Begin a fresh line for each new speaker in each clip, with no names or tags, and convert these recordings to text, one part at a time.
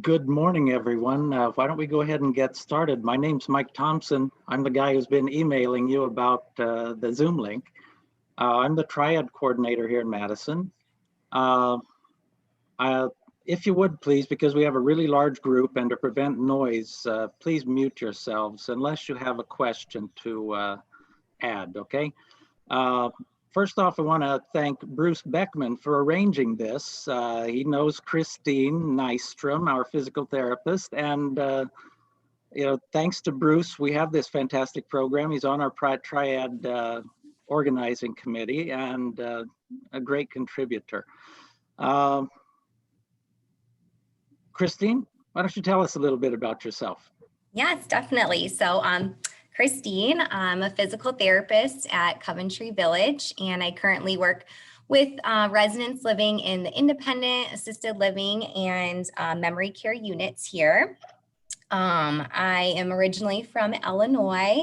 Good morning, everyone. Why don't we go ahead and get started? My name's Mike Thompson. I'm the guy who's been emailing you about the Zoom link. I'm the triad coordinator here in Madison. If you would please, because we have a really large group and to prevent noise, please mute yourselves unless you have a question to add, okay? First off, I want to thank Bruce Beckman for arranging this. He knows Kristine Niestrom, our physical therapist, and thanks to Bruce, we have this fantastic program. He's on our triad organizing committee and a great contributor. Kristine, why don't you tell us a little bit about yourself?
Yes, definitely. So Kristine, I'm a physical therapist at Coventry Village, and I currently work with residents living in the independent, assisted living, and memory care units here. I am originally from Illinois,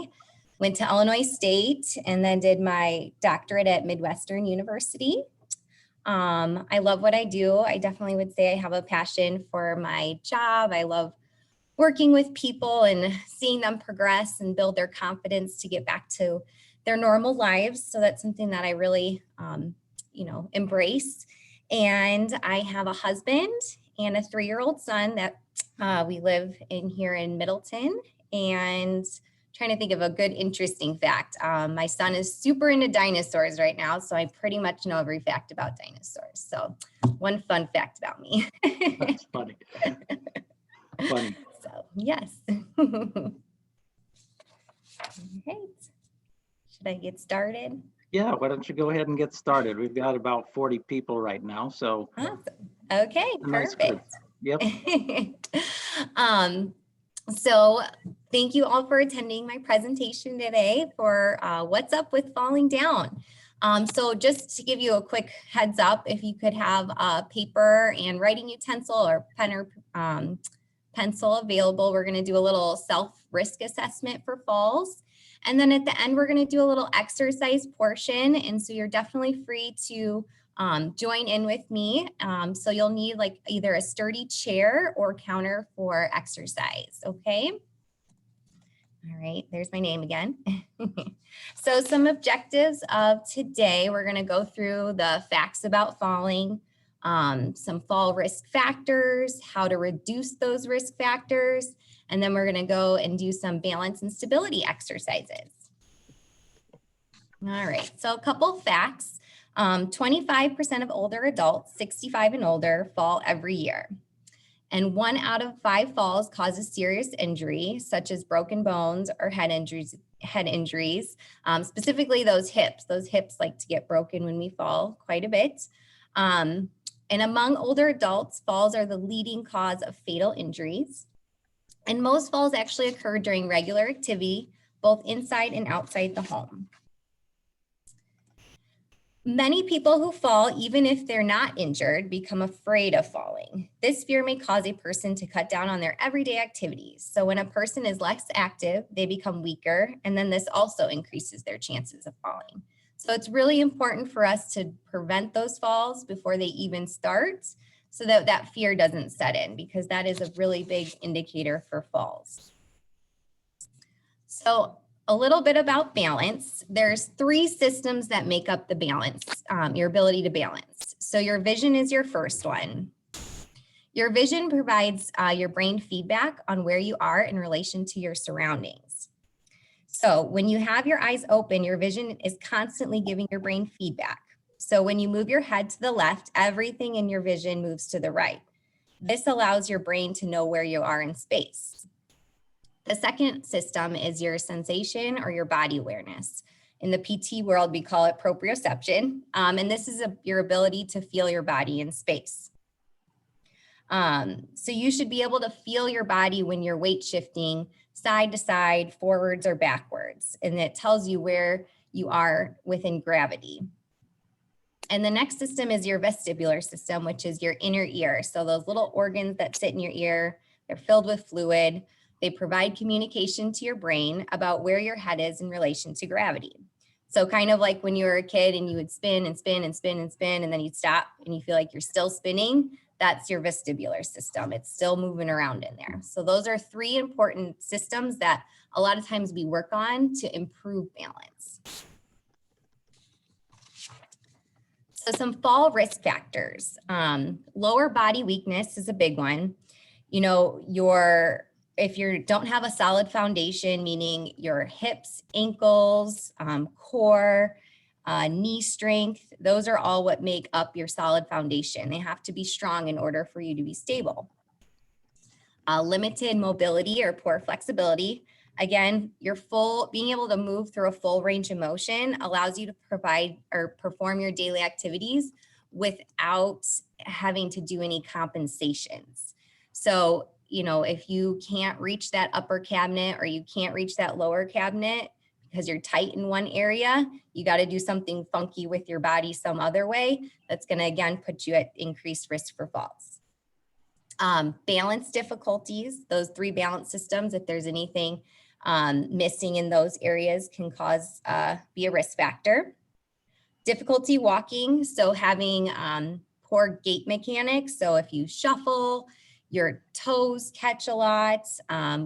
went to Illinois State, and then did my doctorate at Midwestern University. I love what I do. I definitely would say I have a passion for my job. I love working with people and seeing them progress and build their confidence to get back to their normal lives. So that's something that I really, embrace. And I have a husband and a 3-year-old son that we live in here in Middleton. And trying to think of a good, interesting fact. My son is super into dinosaurs right now, so I pretty much know every fact about dinosaurs. So one fun fact about me.
That's funny. Funny.
So, yes. All right. Should I get started?
Yeah, why don't you go ahead and get started? We've got about 40 people right now, so.
Awesome. Okay, perfect.
Yep.
So thank you all for attending my presentation today for what's up with falling down. So just to give you a quick heads up, if you could have a paper and writing utensil or pen or pencil available, we're going to do a little self-risk assessment for falls. And then at the end, we're going to do a little exercise portion. And so you're definitely free to join in with me. So you'll need like either a sturdy chair or counter for exercise. Okay. All right. There's my name again. So some objectives of today, we're going to go through the facts about falling, some fall risk factors, how to reduce those risk factors, and then we're going to go and do some balance and stability exercises. All right, so a couple facts. 25% of older adults, 65 and older, fall every year. And 1 out of 5 falls causes serious injury, such as broken bones or head injuries, specifically those hips. Those hips like to get broken when we fall quite a bit. And among older adults, falls are the leading cause of fatal injuries. And most falls actually occur during regular activity, both inside and outside the home. Many people who fall, even if they're not injured, become afraid of falling. This fear may cause a person to cut down on their everyday activities. So when a person is less active, they become weaker, and then this also increases their chances of falling. So it's really important for us to prevent those falls before they even start, so that that fear doesn't set in, because that is a really big indicator for falls. So a little bit about balance. There's 3 systems that make up the balance, your ability to balance. So your vision is your first one. Your vision provides your brain feedback on where you are in relation to your surroundings. So when you have your eyes open, your vision is constantly giving your brain feedback. So when you move your head to the left, everything in your vision moves to the right. This allows your brain to know where you are in space. The second system is your sensation or your body awareness. In the PT world, we call it proprioception. And this is your ability to feel your body in space. So you should be able to feel your body when you're weight shifting side to side, forwards or backwards. And it tells you where you are within gravity. And the next system is your vestibular system, which is your inner ear. So those little organs that sit in your ear, they're filled with fluid. They provide communication to your brain about where your head is in relation to gravity. So kind of like when you were a kid and you would spin and spin and spin and spin, and then you'd stop and you feel like you're still spinning. that's your vestibular system. It's still moving around in there. So those are 3 important systems that a lot of times we work on to improve balance. So some fall risk factors. Lower body weakness is a big one. You know, if you don't have a solid foundation, meaning your hips, ankles, core, knee strength, those are all what make up your solid foundation. They have to be strong in order for you to be stable. Limited mobility or poor flexibility. Again, being able to move through a full range of motion allows you to provide or perform your daily activities without having to do any compensations. So, you know, if you can't reach that upper cabinet or you can't reach that lower cabinet because you're tight in one area, you got to do something funky with your body some other way. That's going to, again, put you at increased risk for falls. Balance difficulties, those 3 balance systems, if there's anything missing in those areas, can be a risk factor. Difficulty walking, so having poor gait mechanics. So if you shuffle, your toes catch a lot,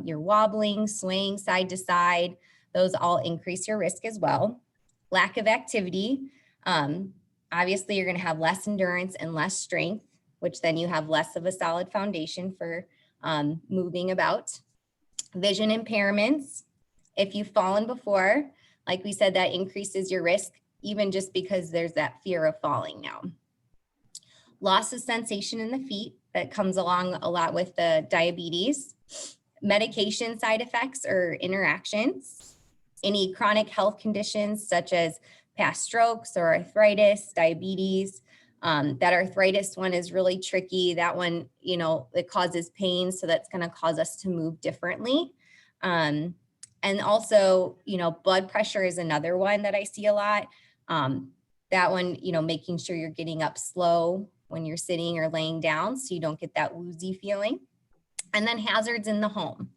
you're wobbling, swaying side to side, those all increase your risk as well. Lack of activity. Obviously, you're going to have less endurance and less strength, which then you have less of a solid foundation for moving about. Vision impairments. If you've fallen before, like we said, that increases your risk, even just because there's that fear of falling now. Loss of sensation in the feet, that comes along a lot with the diabetes. Medication side effects or interactions. Any chronic health conditions such as past strokes or arthritis, diabetes. That arthritis one is really tricky. That one, you know, it causes pain, so that's going to cause us to move differently. And also, you know, blood pressure is another one that I see a lot. That one, you know, making sure you're getting up slow when you're sitting or laying down so you don't get that woozy feeling. And then hazards in the home.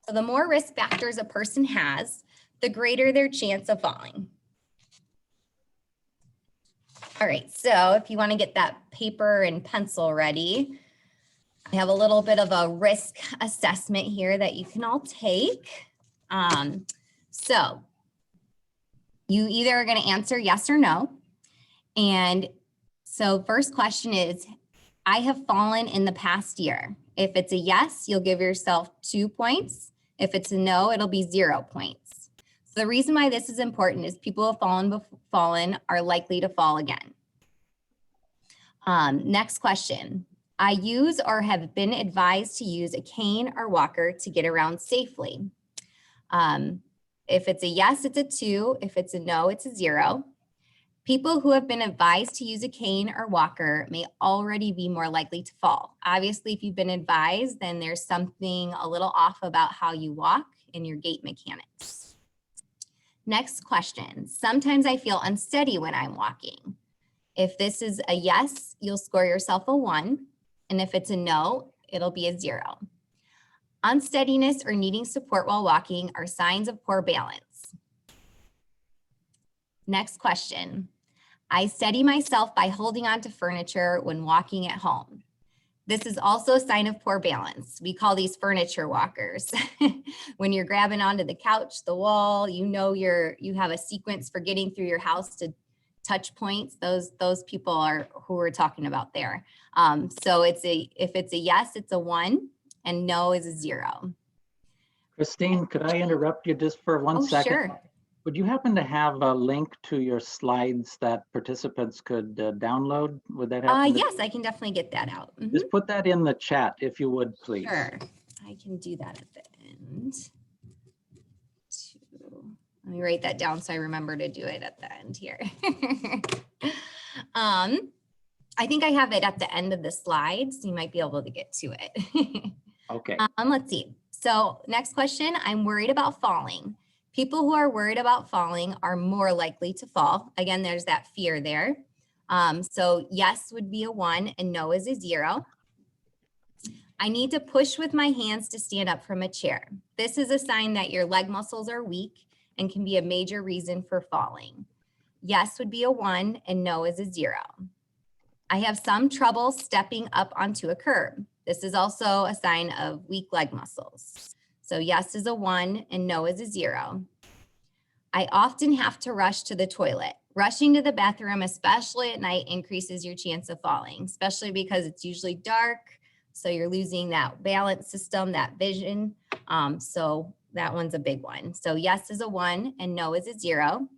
So the more risk factors a person has, the greater their chance of falling. All right, so if you want to get that paper and pencil ready, I have a little bit of a risk assessment here that you can all take. So you either are going to answer yes or no. And so first question is, I have fallen in the past year. If it's a yes, you'll give yourself 2 points. If it's a no, it'll be 0 points. So the reason why this is important is people who have fallen are likely to fall again. Next question. I use or have been advised to use a cane or walker to get around safely. If it's a yes, it's a 2. If it's a no, it's a 0. People who have been advised to use a cane or walker may already be more likely to fall. Obviously, if you've been advised, then there's something a little off about how you walk and your gait mechanics. Next question. Sometimes I feel unsteady when I'm walking. If this is a yes, you'll score yourself a 1. And if it's a no, it'll be a 0. Unsteadiness or needing support while walking are signs of poor balance. Next question. I steady myself by holding onto furniture when walking at home. This is also a sign of poor balance. We call these furniture walkers. When you're grabbing onto the couch, the wall, you know you have a sequence for getting through your house to touch points. Those people are who we're talking about there. So if it's a yes, it's a 1, and no is a 0.
Christine, could I interrupt you just for one second?
Sure.
Would you happen to have a link to your slides that participants could download? Would that happen?
Yes, I can definitely get that out. Mm-hmm.
Just put that in the chat if you would, please.
Sure, I can do that at the end. Let me write that down so I remember to do it at the end here. I think I have it at the end of the slide, so you might be able to get to it.
Okay.
Let's see. So next question, I'm worried about falling. People who are worried about falling are more likely to fall. Again, there's that fear there. So yes would be a 1 and no is a 0. I need to push with my hands to stand up from a chair. This is a sign that your leg muscles are weak and can be a major reason for falling. Yes would be a 1 and no is a 0. I have some trouble stepping up onto a curb. This is also a sign of weak leg muscles. So yes is a 1 and no is a 0. I often have to rush to the toilet. Rushing to the bathroom, especially at night, increases your chance of falling, especially because it's usually dark. So you're losing that balance system, that vision. So that one's a big one. So yes is a 1 and no is a 0.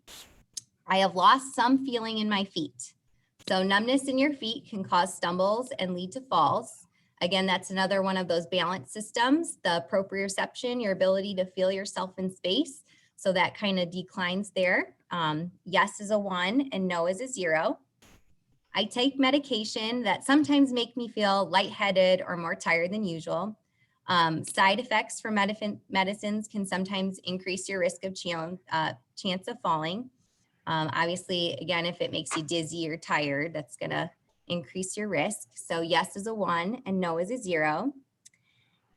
I have lost some feeling in my feet. So numbness in your feet can cause stumbles and lead to falls. Again, that's another one of those balance systems, the proprioception, your ability to feel yourself in space. So that kind of declines there. Yes is a 1 and no is a 0. I take medication that sometimes make me feel lightheaded or more tired than usual. Side effects from medicines can sometimes increase your risk of chance of falling. Obviously, again, if it makes you dizzy or tired, that's going to increase your risk. So yes is a 1 and no is a 0.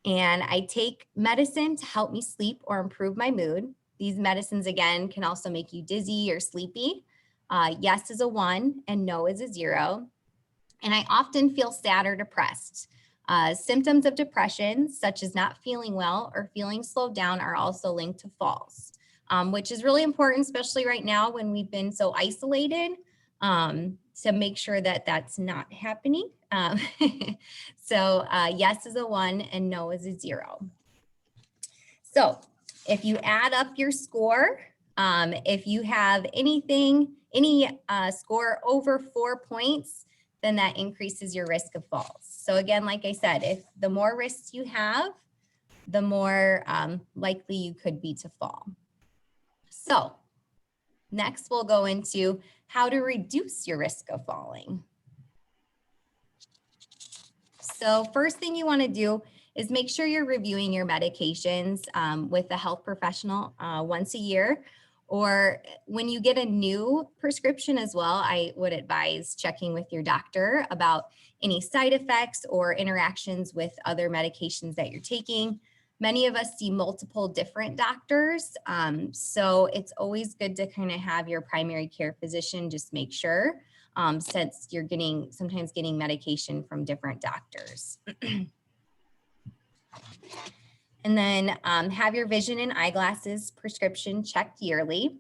And I take medicine to help me sleep or improve my mood. These medicines, again, can also make you dizzy or sleepy. Yes is a 1 and no is a 0. And I often feel sad or depressed. Symptoms of depression, such as not feeling well or feeling slowed down, are also linked to falls, which is really important, especially right now when we've been so isolated, to make sure that that's not happening. So yes is a 1 and no is a 0. So if you add up your score, if you have any score over 4 points, then that increases your risk of falls. So again, like I said, if the more risks you have, the more likely you could be to fall. So next we'll go into how to reduce your risk of falling. So first thing you want to do is make sure you're reviewing your medications with a health professional once a year, or when you get a new prescription as well. I would advise checking with your doctor about any side effects or interactions with other medications that you're taking. Many of us see multiple different doctors, so it's always good to kind of have your primary care physician just make sure, since you're sometimes getting medication from different doctors. And then have your vision and eyeglasses prescription checked yearly.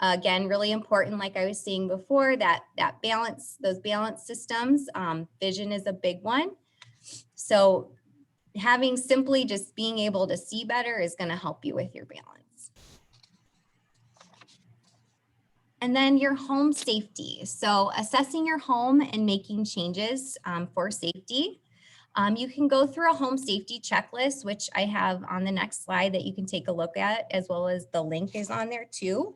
Again, really important, like I was saying before, that balance, those balance systems, vision is a big one. So having simply just being able to see better is going to help you with your balance. And then your home safety. So assessing your home and making changes for safety. You can go through a home safety checklist, which I have on the next slide that you can take a look at, as well as the link is on there too.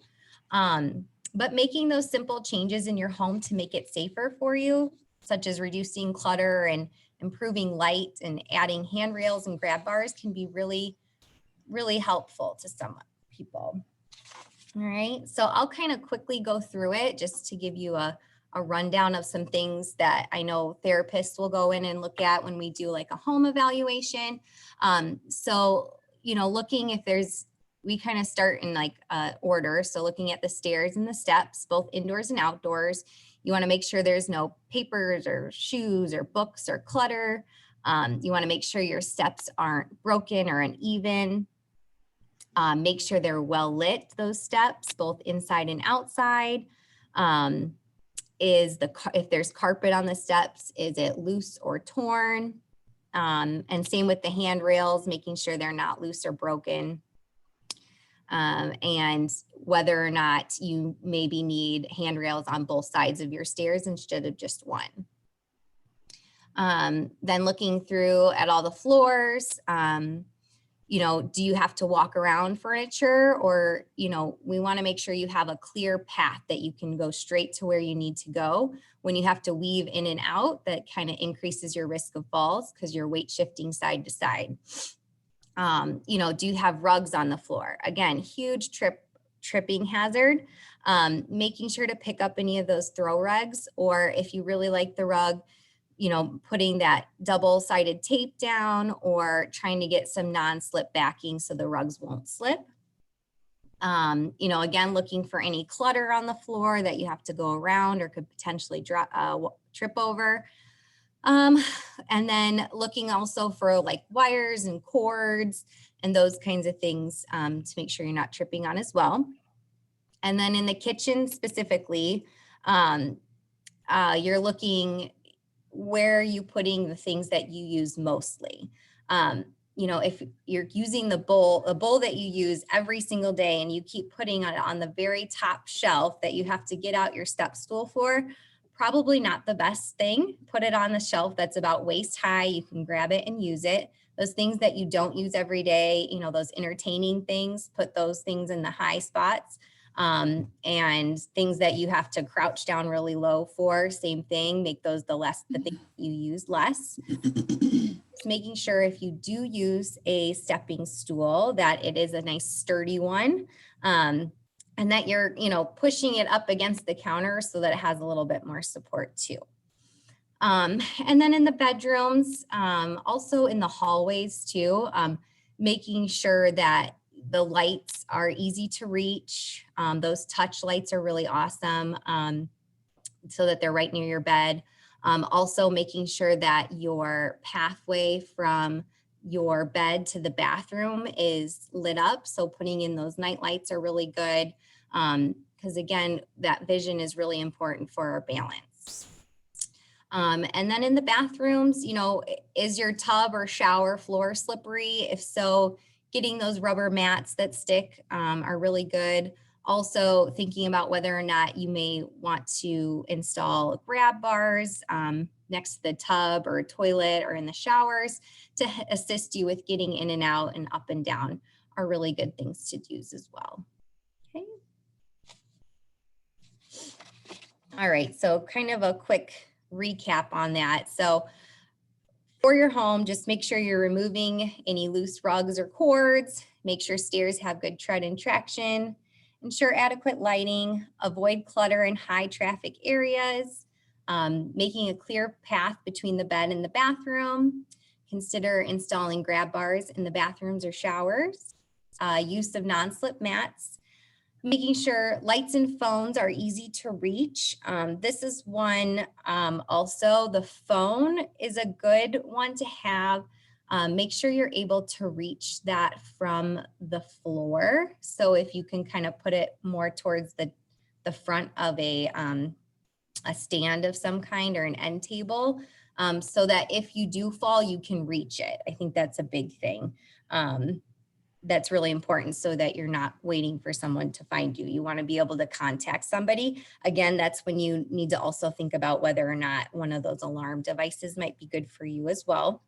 But making those simple changes in your home to make it safer for you, such as reducing clutter and improving light and adding handrails and grab bars, can be really, really helpful to some people. All right, so I'll kind of quickly go through it just to give you a rundown of some things that I know therapists will go in and look at when we do like a home evaluation. So, looking if we kind of start in like order. So looking at the stairs and the steps, both indoors and outdoors, you want to make sure there's no papers or shoes or books or clutter. You want to make sure your steps aren't broken or uneven. Make sure they're well lit, those steps, both inside and outside. If there's carpet on the steps, is it loose or torn? And same with the handrails, making sure they're not loose or broken. And whether or not you maybe need handrails on both sides of your stairs instead of just one. Then looking through at all the floors, do you have to walk around furniture, or, we want to make sure you have a clear path that you can go straight to where you need to go. When you have to weave in and out, that kind of increases your risk of falls because you're weight shifting side to side. Do you have rugs on the floor? Again, huge tripping hazard. Making sure to pick up any of those throw rugs, or if you really like the rug, putting that double-sided tape down or trying to get some non-slip backing so the rugs won't slip. You know, again, looking for any clutter on the floor that you have to go around or could potentially trip over. And then looking also for like wires and cords and those kinds of things to make sure you're not tripping on as well. And then in the kitchen specifically, you're looking where are you putting the things that you use mostly. You know, if you're using a bowl that you use every single day and you keep putting it on the very top shelf that you have to get out your step stool for, probably not the best thing. Put it on the shelf that's about waist high. You can grab it and use it. Those things that you don't use every day, you know, those entertaining things, put those things in the high spots. And things that you have to crouch down really low for, same thing, make those the things you use less. Just making sure if you do use a stepping stool that it is a nice sturdy one. And that you're, you know, pushing it up against the counter so that it has a little bit more support too. And then in the bedrooms, also in the hallways too, making sure that the lights are easy to reach. Those touch lights are really awesome so that they're right near your bed. Also making sure that your pathway from your bed to the bathroom is lit up. So putting in those night lights are really good because again, that vision is really important for our balance. And then in the bathrooms, you know, is your tub or shower floor slippery? If so, getting those rubber mats that stick are really good. Also thinking about whether or not you may want to install grab bars next to the tub or toilet or in the showers to assist you with getting in and out and up and down are really good things to use as well. Okay. All right, so kind of a quick recap on that. So for your home, just make sure you're removing any loose rugs or cords, make sure stairs have good tread and traction, ensure adequate lighting, avoid clutter in high traffic areas, making a clear path between the bed and the bathroom, consider installing grab bars in the bathrooms or showers, use of non-slip mats, making sure lights and phones are easy to reach. This is one also, the phone is a good one to have. Make sure you're able to reach that from the floor. So if you can kind of put it more towards the front of a stand of some kind or an end table so that if you do fall, you can reach it. I think that's a big thing. That's really important so that you're not waiting for someone to find you. You want to be able to contact somebody. Again, that's when you need to also think about whether or not one of those alarm devices might be good for you as well.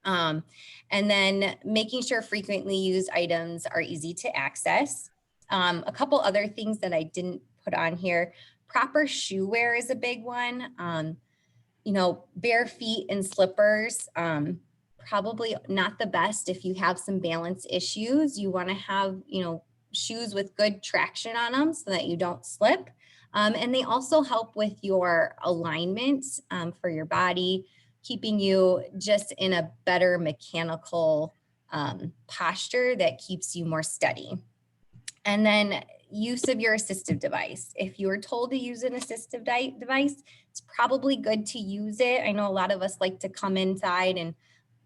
And then making sure frequently used items are easy to access. A couple other things that I didn't put on here, proper shoe wear is a big one. You know, bare feet and slippers, probably not the best if you have some balance issues. You want to have, you know, shoes with good traction on them so that you don't slip. And they also help with your alignment for your body, keeping you just in a better mechanical posture that keeps you more steady. And then use of your assistive device. If you're told to use an assistive device, it's probably good to use it. I know a lot of us like to come inside and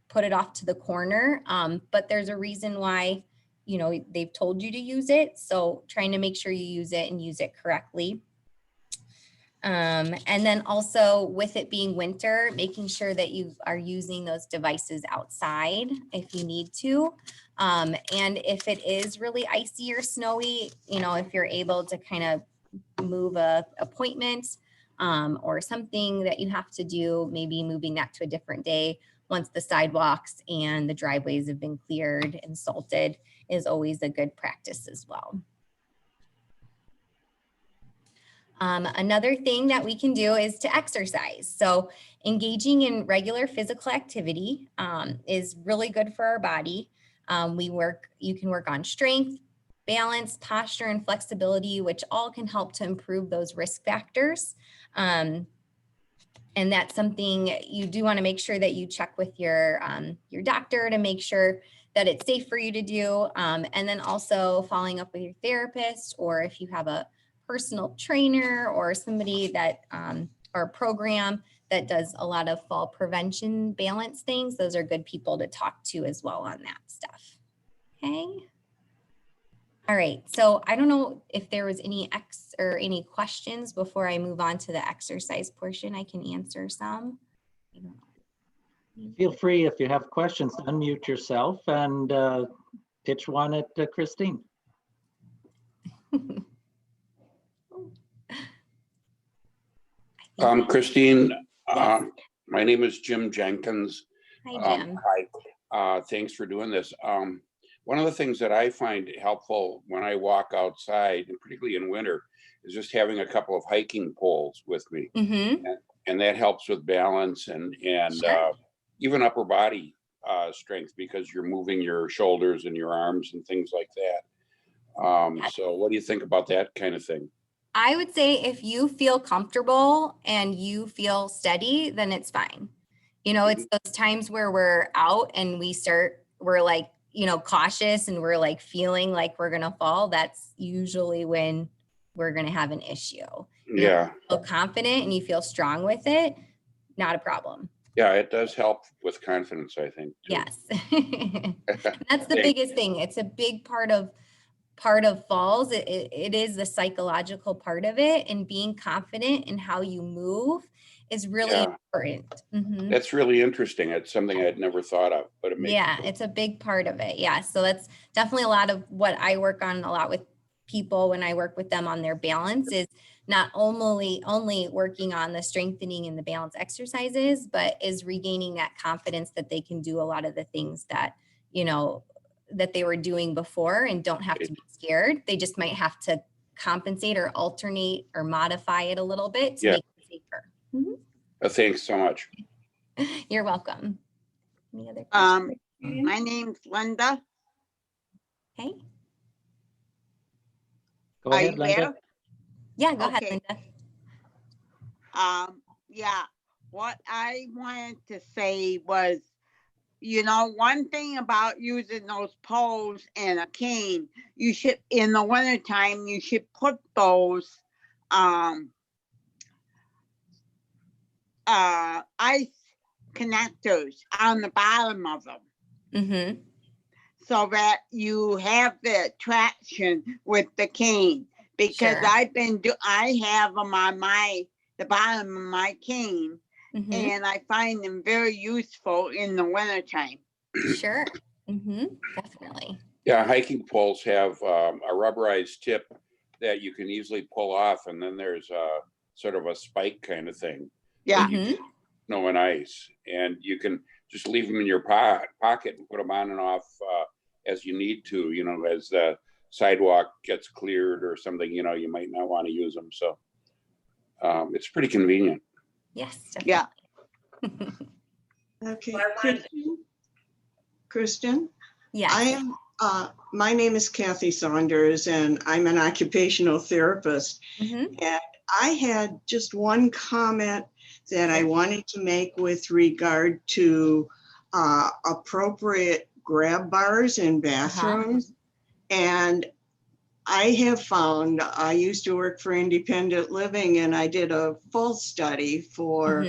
put it off to the corner, but there's a reason why, you know, they've told you to use it. So trying to make sure you use it and use it correctly. And then also with it being winter, making sure that you are using those devices outside if you need to. And if it is really icy or snowy, you know, if you're able to kind of move a appointment or something that you have to do, maybe moving that to a different day once the sidewalks and the driveways have been cleared and salted is always a good practice as well. Another thing that we can do is to exercise. So engaging in regular physical activity is really good for our body. You can work on strength, balance, posture, and flexibility, which all can help to improve those risk factors. And that's something you do want to make sure that you check with your doctor to make sure that it's safe for you to do. And then also following up with your therapist, or if you have a personal trainer or somebody that, or a program that does a lot of fall prevention balance things, those are good people to talk to as well on that stuff. Okay. All right. So I don't know if there was any questions before I move on to the exercise portion. I can answer some. I don't know.
Feel free, if you have questions, unmute yourself and pitch one at Kristine.
Kristine,
Yes.
my name is Jim Jenkins.
Hi, Jim.
Hi, thanks for doing this. One of the things that I find helpful when I walk outside, and particularly in winter, is just having a couple of hiking poles with me.
Mm-hmm.
And that helps with balance and
Sure.
even upper body strength, because you're moving your shoulders and your arms and things like that. So what do you think about that kind of thing?
I would say if you feel comfortable and you feel steady, then it's fine. You know, it's those times where we're out and we're like, you know, cautious and we're like feeling like we're going to fall. That's usually when we're going to have an issue.
Yeah.
You feel confident and you feel strong with it, not a problem.
Yeah, it does help with confidence, I think. Too.
Yes. That's the biggest thing. It's a big part of falls. It is the psychological part of it, and being confident in how you move is really important. Mm-hmm.
That's really interesting. It's something I'd never thought of, but it makes sense.
It's a big part of it. Yeah. So that's definitely a lot of what I work on a lot with people when I work with them on their balance, is not only working on the strengthening and the balance exercises, but is regaining that confidence that they can do a lot of the things that, you know, that they were doing before, and don't have to be scared. They just might have to compensate or alternate or modify it a little bit to make it safer. Mm-hmm.
Thanks so much.
You're welcome. Any other questions?
My name's Linda.
Okay.
Go ahead, Linda.
There?
Yeah, go ahead,
Okay.
Linda.
Yeah, what I wanted to say was, you know, one thing about using those poles and a cane, you should, in the wintertime, you should put those ice connectors on the bottom of them.
Mm-hmm.
So that you have the traction with the cane, because
Sure.
I have them on the bottom of my cane,
Mm-hmm.
and I find them very useful in the wintertime.
Sure. Mm-hmm. Definitely.
Yeah, hiking poles have a rubberized tip that you can easily pull off, and then there's a sort of a spike kind of thing.
Yeah.
Mm-hmm.
Snow and ice, and you can just leave them in your pocket and put them on and off as you need to, you know, as the sidewalk gets cleared or something, you know, you might not want to use them. So it's pretty convenient.
Yes. Definitely.
Yeah.
Okay, Kristen,
Yes.
I am. My name is Kathy Saunders, and I'm an occupational therapist.
Mm-hmm.
And I had just one comment that I wanted to make with regard to appropriate grab bars in bathrooms. And I have found, I used to work for independent living, and I did a full study for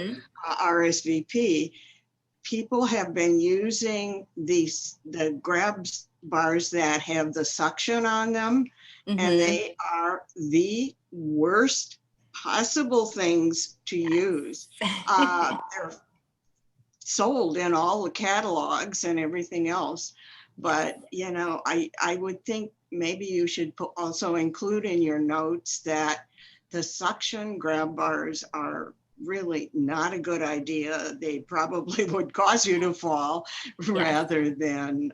RSVP. People have been using the grab bars that have the suction on them, and they are the worst possible things to use. They're sold in all the catalogs and everything else. But, you know, I would think maybe you should also include in your notes that the suction grab bars are really not a good idea. They probably would cause you to fall rather than,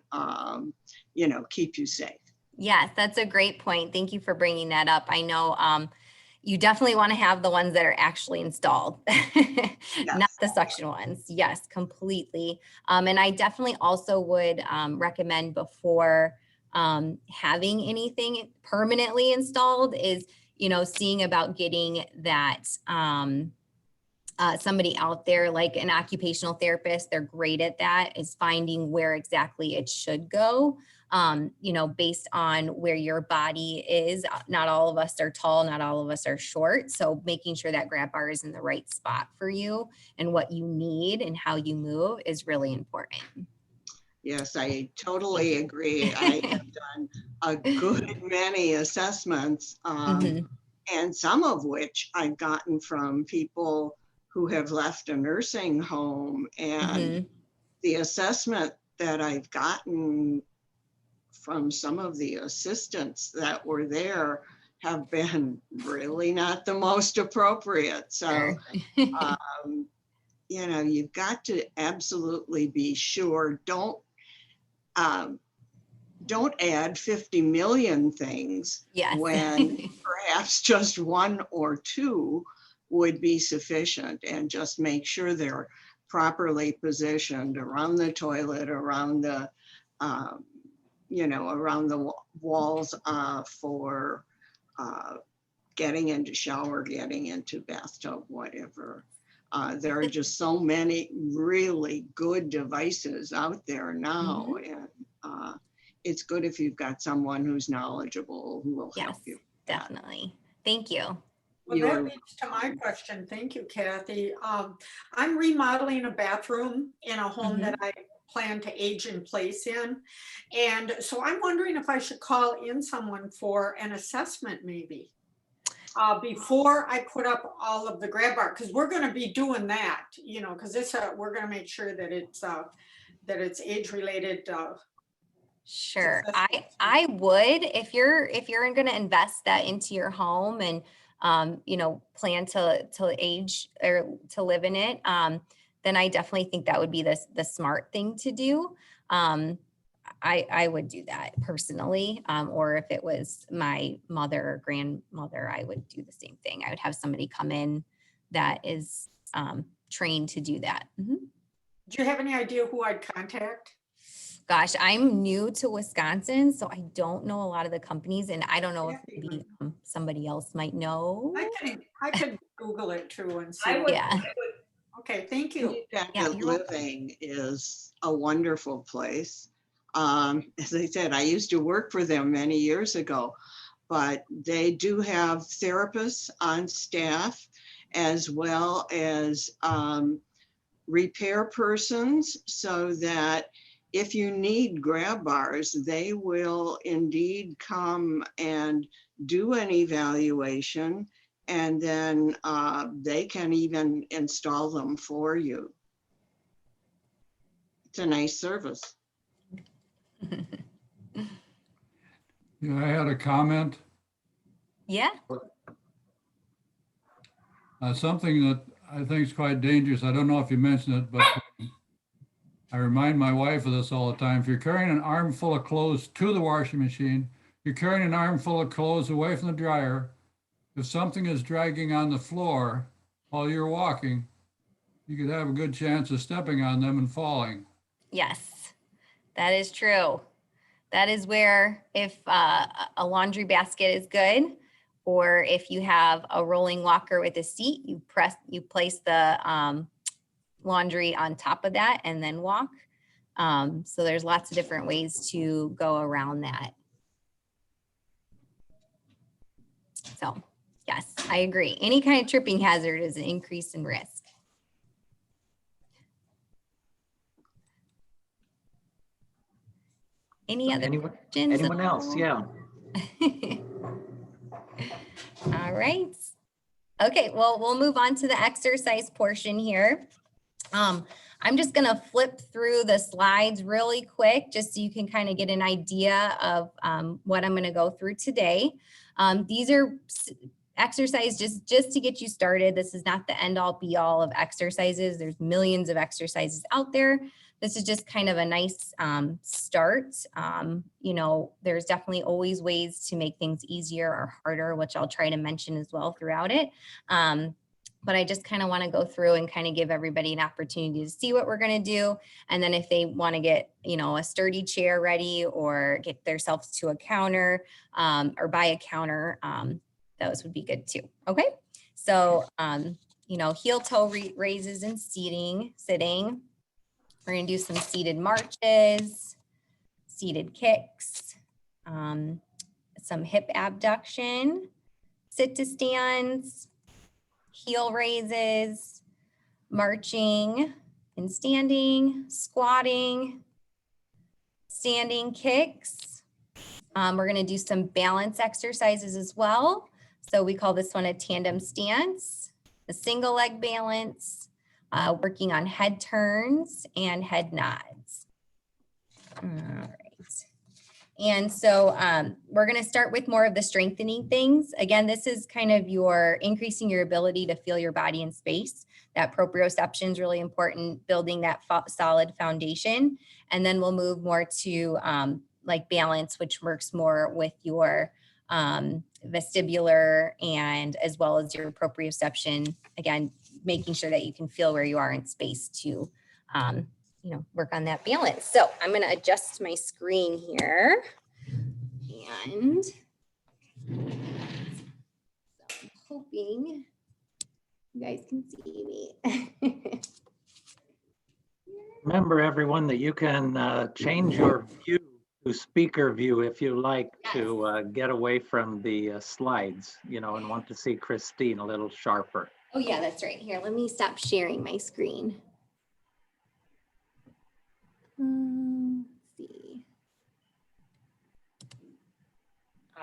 you know, keep you safe.
Yes, that's a great point. Thank you for bringing that up. I know you definitely want to have the ones that are actually installed, not the suction ones. Yes, completely. And I definitely also would recommend, before having anything permanently installed, is, you know, seeing about getting that somebody out there like an occupational therapist, they're great at that, is finding where exactly it should go, based on where your body is. Not all of us are tall, not all of us are short. So making sure that grab bar is in the right spot for you and what you need and how you move is really important.
Yes, I totally agree. I have done a good many assessments, and some of which I've gotten from people who have left a nursing home, and the assessment that I've gotten from some of the assistants that were there have been really not the most appropriate. So, you've got to absolutely be sure. Don't add 50 million things when perhaps just one or two would be sufficient, and just make sure they're properly positioned around the toilet, around the, around the walls for getting into shower, getting into bathtub, whatever. There are just so many really good devices out there now, and it's good if you've got someone who's knowledgeable who will help you.
Definitely. Thank you.
Well, that leads to my question. Thank you, Kathy. I'm remodeling a bathroom in a home that I plan to age in place in. And so I'm wondering if I should call in someone for an assessment maybe before I put up all of the grab bar, because we're going to be doing that, because we're going to make sure that it's age related.
Sure. I would, if you're going to invest that into your home and plan to age or to live in it, then I definitely think that would be the smart thing to do. I would do that personally, or if it was my mother or grandmother, I would do the same thing. I would have somebody come in that is trained to do that.
Do you have any idea who I'd contact?
Gosh, I'm new to Wisconsin, so I don't know a lot of the companies, and I don't know if maybe somebody else might know.
I can Google it too and see.
I would.
Okay, thank you.
Independent living is a wonderful place. As I said, I used to work for them many years ago, but they do have therapists on staff, as well as repair persons, so that if you need grab bars, they will indeed come and do an evaluation, and then they can even install them for you. It's a nice service.
Yeah, I had a comment.
Yeah.
Something that I think is quite dangerous. I don't know if you mentioned it, but I remind my wife of this all the time. If you're carrying an armful of clothes to the washing machine, you're carrying an armful of clothes away from the dryer. If something is dragging on the floor while you're walking, you could have a good chance of stepping on them and falling.
Yes, that is true. That is where, if a laundry basket is good, or if you have a rolling walker with a seat, you place the laundry on top of that and then walk. So there's lots of different ways to go around that. So yes, I agree. Any kind of tripping hazard is an increase in risk. Any other questions?
Anyone else? Yeah.
All right. Okay, well, we'll move on to the exercise portion here. I'm just going to flip through the slides really quick, just so you can kind of get an idea of what I'm going to go through today. These are exercises just to get you started. This is not the end all be all of exercises. There's millions of exercises out there. This is just kind of a nice start. There's definitely always ways to make things easier or harder, which I'll try to mention as well throughout it. But I just kind of want to go through and kind of give everybody an opportunity to see what we're going to do. And then if they want to get, a sturdy chair ready or get themselves to a counter or buy a counter, those would be good too. Okay. So, heel toe raises and sitting. We're gonna do some seated marches, seated kicks, some hip abduction, sit to stands, heel raises, marching and standing, squatting, standing kicks. We're gonna do some balance exercises as well. So we call this one a tandem stance, a single leg balance, working on head turns and head nods. All right. And so we're going to start with more of the strengthening things. Again, this is kind of your increasing your ability to feel your body in space. That proprioception is really important, building that solid foundation. And then we'll move more to like balance, which works more with your vestibular and as well as your proprioception. Again, making sure that you can feel where you are in space to work on that balance. So I'm going to adjust my screen here, and so I'm hoping you guys can see me.
Remember, everyone, that you can change your view to speaker view if you like, to get away from the slides, and want to see Kristine a little sharper.
Oh yeah, that's right. Here, let me stop sharing my screen. Let's see.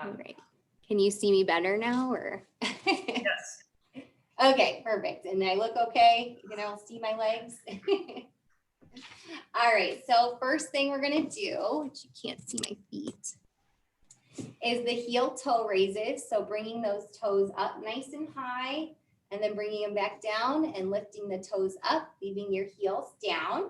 All right. Can you see me better now, or?
Yes.
Okay, perfect. And I look okay? You can all see my legs? All right, so first thing we're gonna do, which you can't see my feet, is the heel toe raises. So bringing those toes up nice and high, and then bringing them back down and lifting the toes up, leaving your heels down.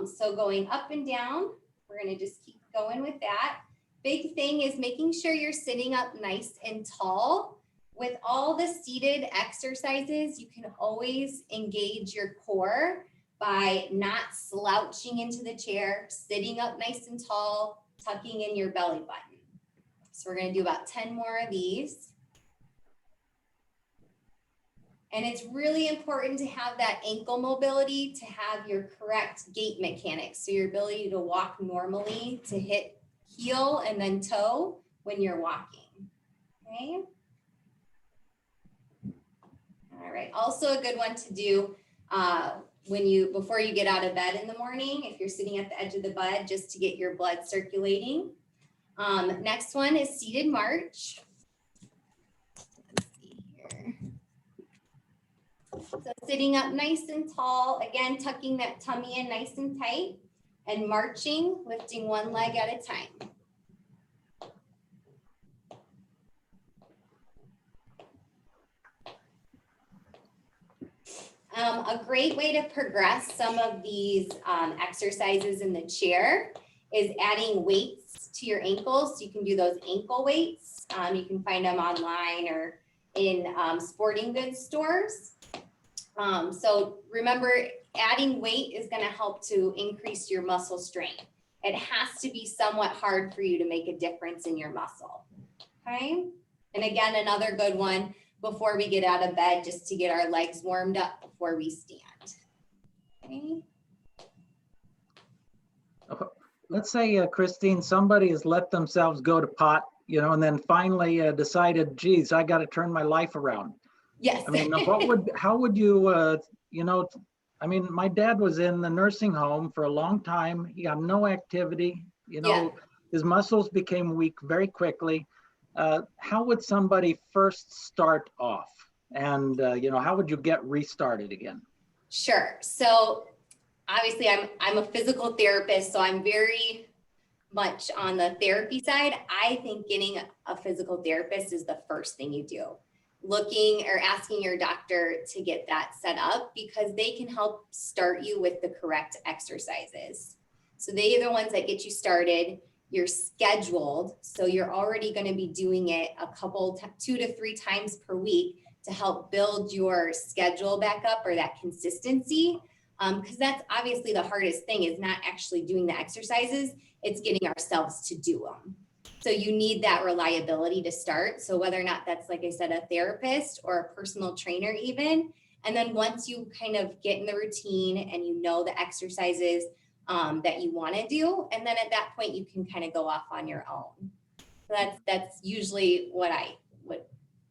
So going up and down, we're gonna just keep going with that. Big thing is making sure you're sitting up nice and tall. With all the seated exercises, you can always engage your core by not slouching into the chair, sitting up nice and tall, tucking in your belly button. So we're gonna do about 10 more of these. And it's really important to have that ankle mobility to have your correct gait mechanics. So your ability to walk normally, to hit heel and then toe when you're walking, okay? All right, also a good one to do before you get out of bed in the morning, if you're sitting at the edge of the bed, just to get your blood circulating. Next one is seated march. Let's see here. So sitting up nice and tall, again, tucking that tummy in nice and tight, and marching, lifting one leg at a time. A great way to progress some of these exercises in the chair is adding weights to your ankles. So you can do those ankle weights. You can find them online or in sporting goods stores. So remember, adding weight is going to help to increase your muscle strength. It has to be somewhat hard for you to make a difference in your muscle. Okay. And again, another good one before we get out of bed, just to get our legs warmed up before we stand. Okay.
Let's say, Kristine, somebody has let themselves go to pot, and then finally decided, geez, I got to turn my life around.
Yes.
I mean, how would you, I mean, my dad was in the nursing home for a long time. He had no activity, his muscles became weak very quickly. How would somebody first start off? And, how would you get restarted again?
Sure. So obviously I'm a physical therapist, so I'm very much on the therapy side. I think getting a physical therapist is the first thing you do. Looking or asking your doctor to get that set up, because they can help start you with the correct exercises. So they are the ones that get you started. You're scheduled, so you're already going to be doing it a couple, 2 to 3 times per week to help build your schedule back up, or that consistency. Because that's obviously the hardest thing, is not actually doing the exercises, it's getting ourselves to do them. So you need that reliability to start. So whether or not that's, like I said, a therapist or a personal trainer even, And then once you kind of get in the routine and you know the exercises that you want to do, and then at that point you can kind of go off on your own. So that's usually what I would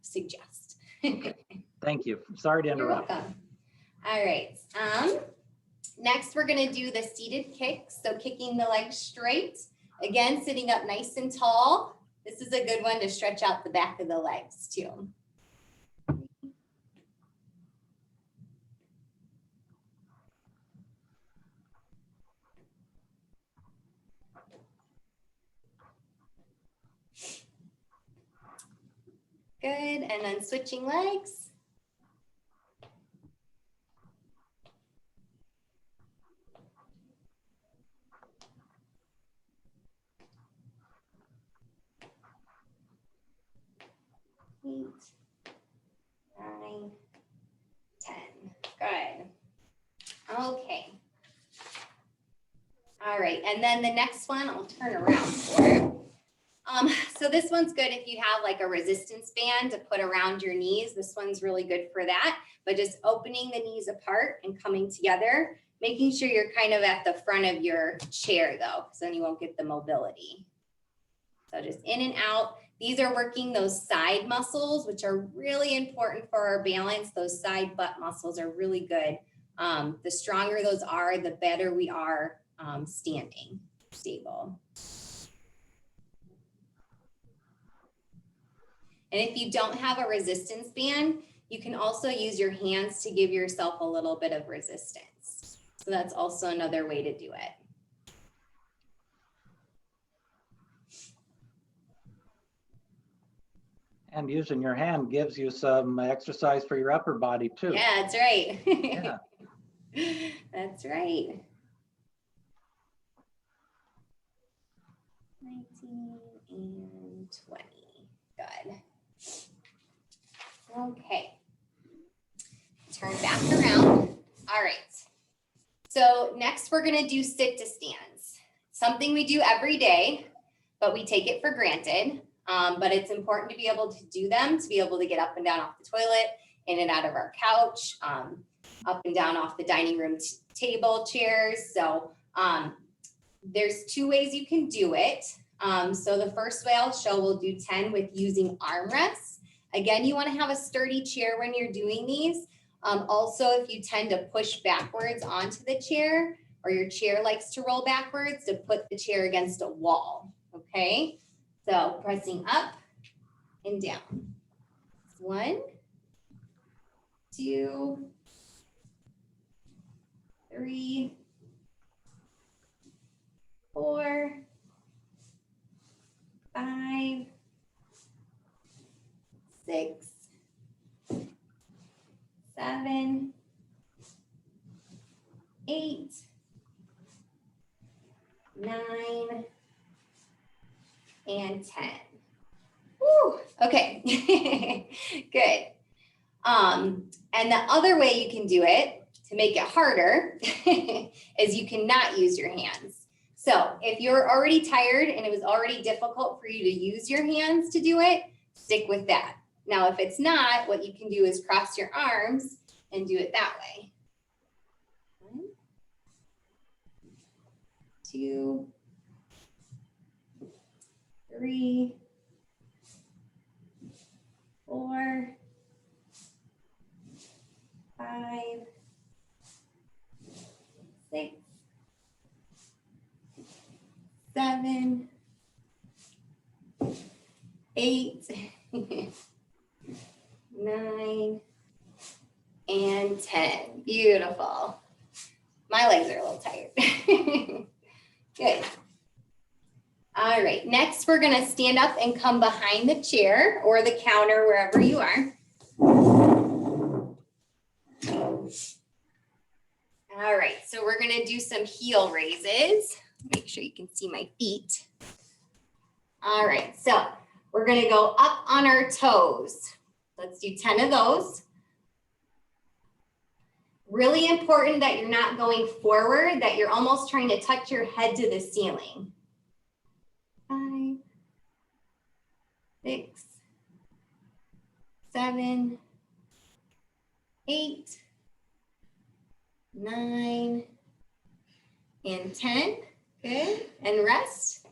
suggest.
Thank you. Sorry to
You're
interrupt.
welcome. All right. Next, we're going to do the seated kicks. So kicking the legs straight. Again, sitting up nice and tall. This is a good one to stretch out the back of the legs too. Good, and then switching legs. Eight, 9, 10. Good. Okay. All right, and then the next one I'll turn around for. So this one's good if you have like a resistance band to put around your knees. This one's really good for that, but just opening the knees apart and coming together, making sure you're kind of at the front of your chair though, because then you won't get the mobility. So just in and out. These are working those side muscles, which are really important for our balance. Those side butt muscles are really good. The stronger those are, the better we are standing stable. And if you don't have a resistance band, you can also use your hands to give yourself a little bit of resistance. So that's also another way to do it.
And using your hand gives you some exercise for your upper body too.
Yeah, that's right.
Yeah.
That's right. 19 and 20. Good. Okay. Turn back around. All right. So next we're going to do sit to stands. Something we do every day, but we take it for granted. But it's important to be able to do them, to be able to get up and down off the toilet, in and out of our couch, up and down off the dining room table, chairs. So there's 2 ways you can do it. So the first way I'll show, we'll do 10 with using armrests. Again, you want to have a sturdy chair when you're doing these. Also, if you tend to push backwards onto the chair, or your chair likes to roll backwards, to put the chair against a wall, okay? So pressing up and down. 1, 2, 3, 4, 5, 6, 7, 8, 9, and 10. Woo, okay, good. And the other way you can do it to make it harder is you cannot use your hands. So if you're already tired and it was already difficult for you to use your hands to do it, stick with that. Now, if it's not, what you can do is cross your arms and do it that way. 1, 2, 3, 4, 5, 6, 7, 8, 9, and 10. Beautiful. My legs are a little tired. Good. All right, next we're gonna stand up and come behind the chair or the counter, wherever you are. All right, so we're gonna do some heel raises. Make sure you can see my feet. All right, so we're gonna go up on our toes. Let's do 10 of those. Really important that you're not going forward, that you're almost trying to touch your head to the ceiling. 5, 6, 7, 8, 9, and 10. Good, and rest.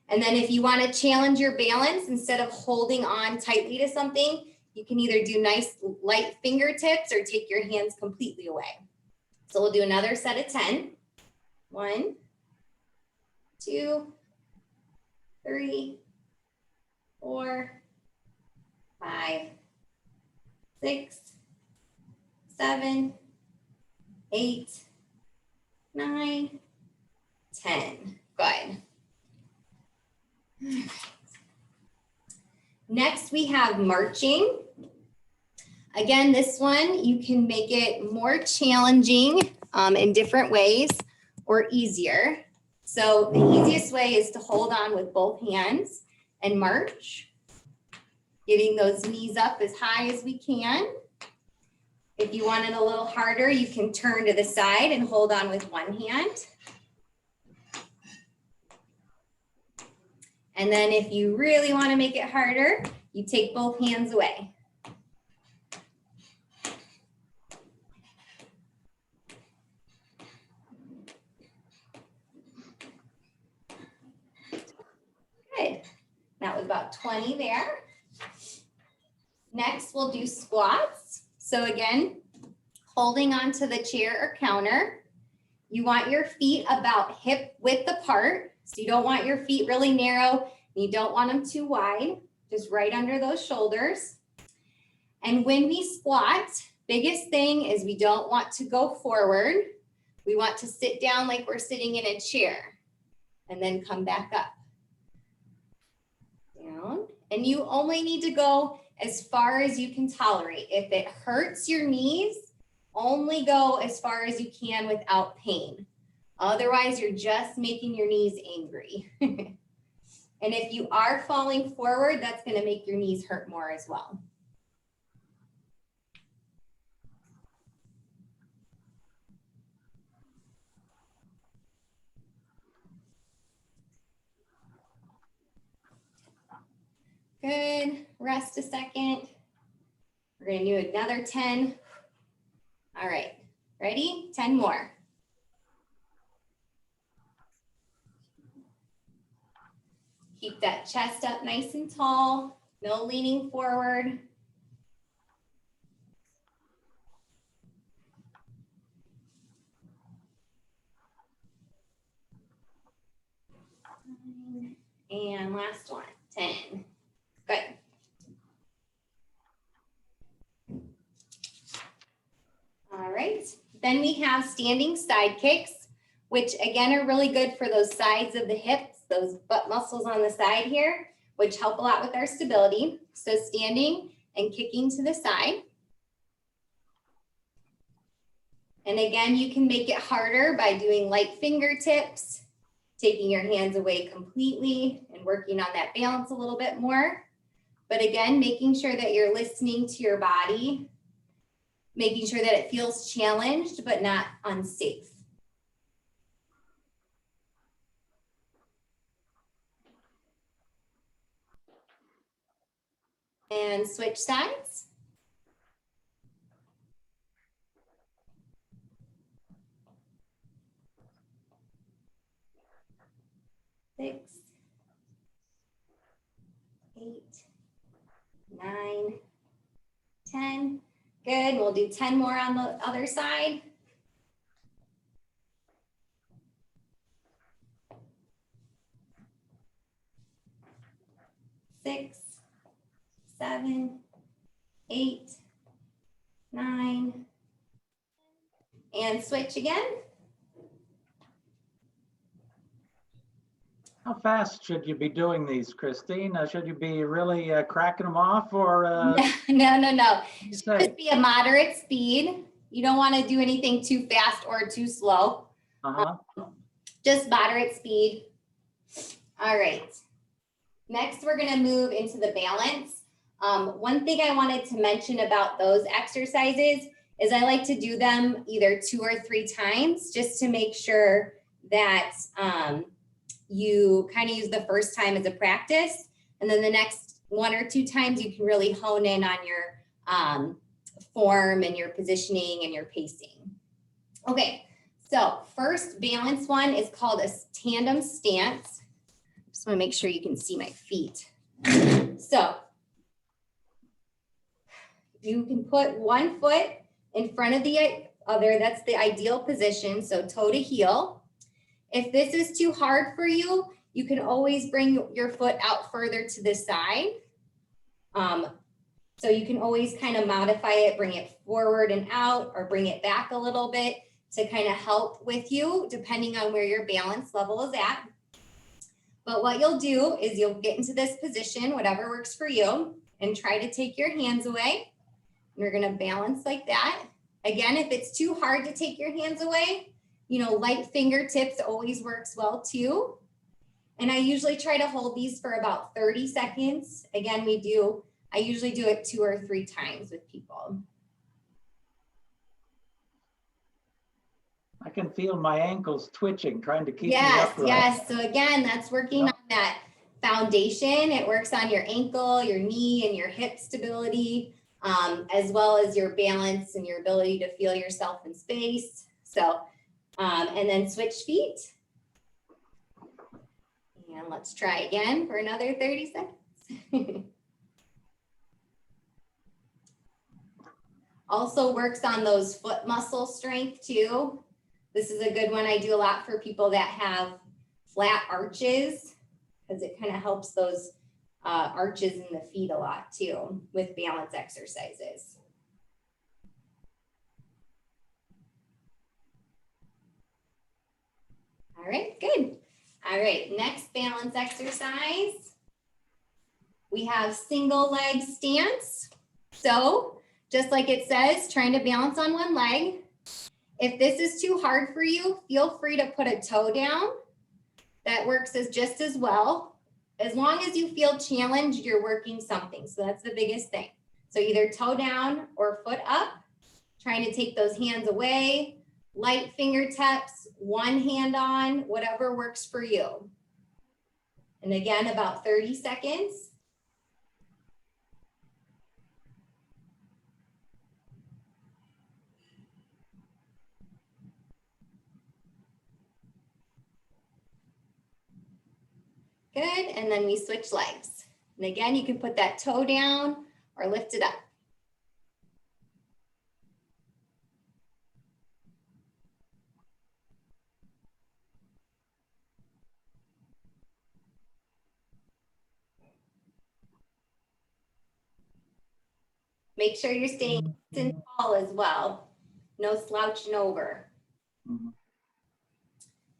And then if you want to challenge your balance, instead of holding on tightly to something, you can either do nice light fingertips or take your hands completely away. So we'll do another set of 10. 1, 2, 3, 4, 5, 6, 7, 8, 9, 10. Good. Next, we have marching. Again, this one, you can make it more challenging in different ways or easier. So the easiest way is to hold on with both hands and march, getting those knees up as high as we can. If you want it a little harder, you can turn to the side and hold on with one hand. And then if you really want to make it harder, you take both hands away. Good. That was about 20 there. Next, we'll do squats. So again, holding onto the chair or counter. You want your feet about hip width apart. So you don't want your feet really narrow, and you don't want them too wide, just right under those shoulders. And when we squat, biggest thing is we don't want to go forward. We want to sit down like we're sitting in a chair and then come back up. Down. And you only need to go as far as you can tolerate. If it hurts your knees, only go as far as you can without pain. Otherwise, you're just making your knees angry. And if you are falling forward, that's going to make your knees hurt more as well. Good. Rest a second. We're going to do another 10. All right. Ready? 10 more. Keep that chest up nice and tall. No leaning forward. And last one, 10. Good. All right. Then we have standing side kicks, which again are really good for those sides of the hips, those butt muscles on the side here, which help a lot with our stability. So standing and kicking to the side. And again, you can make it harder by doing light fingertips, taking your hands away completely and working on that balance a little bit more. But again, making sure that you're listening to your body, making sure that it feels challenged, but not unsafe. And switch sides. Six, 8, 9, 10. Good. We'll do 10 more on the other side. Six, 7, 8, 9, and switch again.
How fast should you be doing these, Kristine? Should you be really cracking them off, or?
No. Just be a moderate speed. You don't want to do anything too fast or too slow. Just moderate speed. All right. Next, we're going to move into the balance. One thing I wanted to mention about those exercises is I like to do them either 2 or 3 times just to make sure that you kind of use the first time as a practice. And then the next 1 or 2 times you can really hone in on your form and your positioning and your pacing. Okay, so first balance one is called a tandem stance. Just want to make sure you can see my feet. So you can put one foot in front of the other. That's the ideal position. So toe to heel. If this is too hard for you, you can always bring your foot out further to the side. So you can always kind of modify it, bring it forward and out, or bring it back a little bit to kind of help with you, depending on where your balance level is at. But what you'll do is you'll get into this position, whatever works for you, and try to take your hands away. You're gonna balance like that. Again, if it's too hard to take your hands away, you know, light fingertips always works well too. And I usually try to hold these for about 30 seconds. Again, I usually do it 2 or 3 times with people.
I can feel my ankles twitching, trying to keep me
Yes,
upright.
yes. So again, that's working on that foundation. It works on your ankle, your knee, and your hip stability, as well as your balance and your ability to feel yourself in space. So, and then switch feet. And let's try again for another 30 seconds. Also works on those foot muscle strength too. This is a good one I do a lot for people that have flat arches, because it kind of helps those arches in the feet a lot too with balance exercises. All right, good. All right, next balance exercise. We have single leg stance. So just like it says, trying to balance on one leg. If this is too hard for you, feel free to put a toe down. That works just as well. As long as you feel challenged, you're working something. So that's the biggest thing. So either toe down or foot up, trying to take those hands away, light fingertips, one hand on, whatever works for you. And again, about 30 seconds. Good, and then we switch legs. And again, you can put that toe down or lift it up. Make sure you're staying nice and tall as well. No slouching over.
Mhm.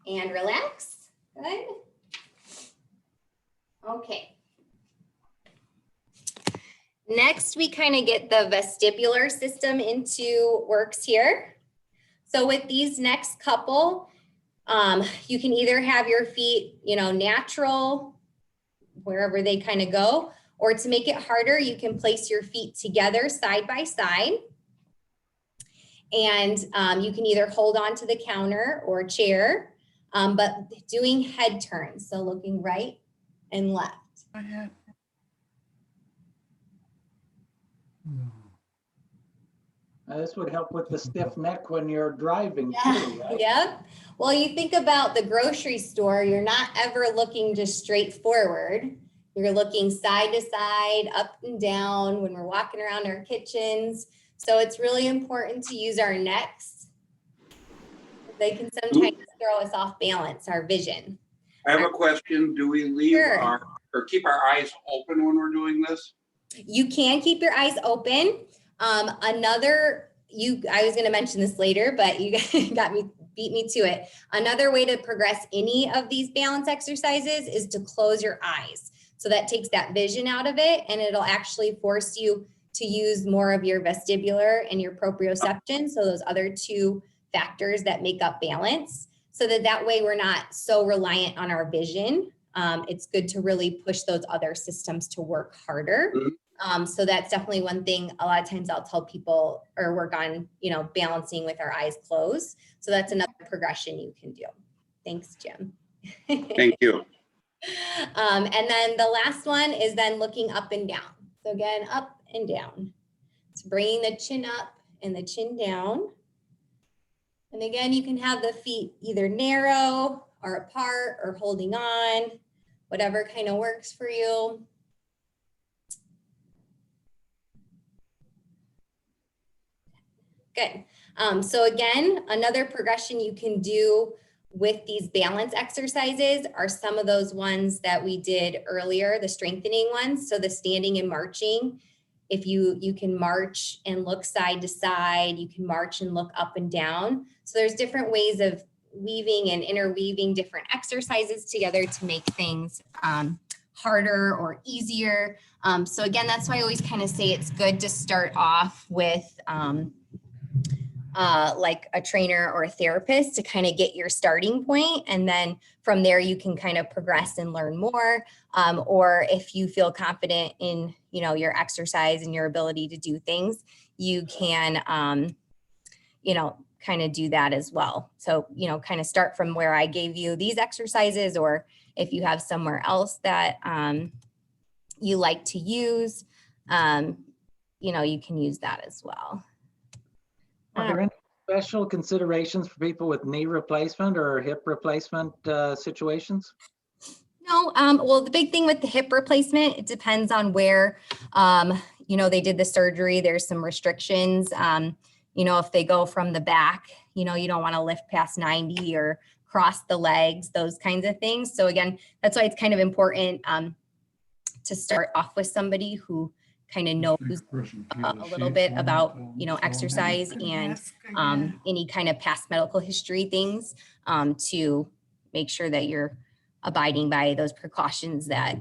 And relax. Good. Okay. Next, we kind of get the vestibular system into works here. So with these next couple, you can either have your feet, you know, natural, wherever they kind of go, or to make it harder, you can place your feet together side by side. And you can either hold on to the counter or chair, but doing head turns. So looking right and left.
This would help with the stiff neck when you're driving
Yeah.
too, right?
Yep. Well, you think about the grocery store, you're not ever looking just straight forward. You're looking side to side, up and down when we're walking around our kitchens. So it's really important to use our necks. They can sometimes throw us off balance, our vision.
I have a question. Do we leave
Sure.
or keep our eyes open when we're doing this?
You can keep your eyes open. I was going to mention this later, but you beat me to it. Another way to progress any of these balance exercises is to close your eyes. So that takes that vision out of it, and it'll actually force you to use more of your vestibular and your proprioception. So those other 2 factors that make up balance, so that way we're not so reliant on our vision. It's good to really push those other systems to work harder. So that's definitely one thing. A lot of times I'll tell people or work on, you know, balancing with our eyes closed. So that's another progression you can do. Thanks, Jim.
Thank you.
And then the last one is then looking up and down. So again, up and down. So bringing the chin up and the chin down. And again, you can have the feet either narrow or apart or holding on, whatever kind of works for you. Good. So again, another progression you can do with these balance exercises are some of those ones that we did earlier, the strengthening ones. So the standing and marching. If you can march and look side to side, you can march and look up and down. So there's different ways of weaving and interweaving different exercises together to make things harder or easier. So again, that's why I always kind of say it's good to start off with like a trainer or a therapist to kind of get your starting point. And then from there, you can kind of progress and learn more. Or if you feel confident in, you know, your exercise and your ability to do things, you can, you know, kind of do that as well. So, you know, kind of start from where I gave you these exercises, or if you have somewhere else that you like to use, you know, you can use that as well.
Are there any special considerations for people with knee replacement or hip replacement situations?
No, well, the big thing with the hip replacement, it depends on where, you know, they did the surgery. There's some restrictions. You know, if they go from the back, you know, you don't want to lift past 90 or cross the legs, those kinds of things. So again, that's why it's kind of important to start off with somebody who kind of knows a little bit about, you know, exercise and any kind of past medical history things to make sure that you're abiding by those precautions that,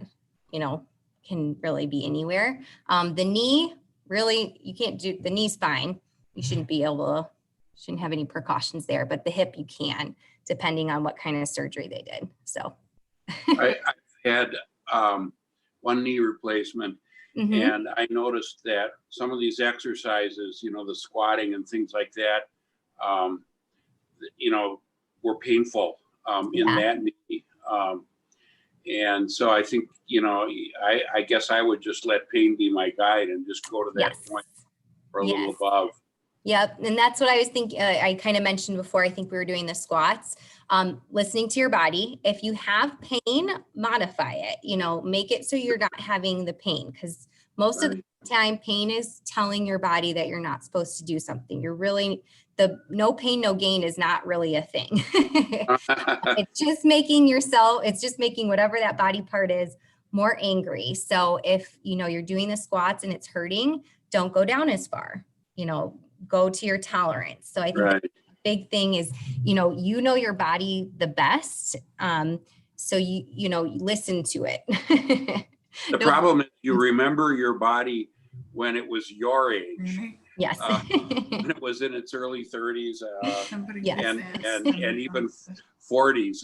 you know, can really be anywhere. The knee, really, you can't do, the knee's fine. You shouldn't be able to, shouldn't have any precautions there, but the hip you can, depending on what kind of surgery they did. So.
I had one knee replacement.
Mm-hmm.
And I noticed that some of these exercises, you know, the squatting and things like that, you know, were painful in that knee. And so I think, you know, I guess I would just let pain be my guide and just go to that point or a little above.
Yep. And that's what I was thinking. I kind of mentioned before, I think we were doing the squats, listening to your body. If you have pain, modify it, you know, make it so you're not having the pain, because most of the time pain is telling your body that you're not supposed to do something. You're really, the no pain, no gain is not really a thing. It's just making yourself, it's just making whatever that body part is more angry. So if, you know, you're doing the squats and it's hurting, don't go down as far, you know, go to your tolerance. So I think the big thing is, you know your body the best. So you know, listen to it.
The problem is you remember your body when it was your age.
Yes.
When it was in its early 30s
yes.
and even 40s.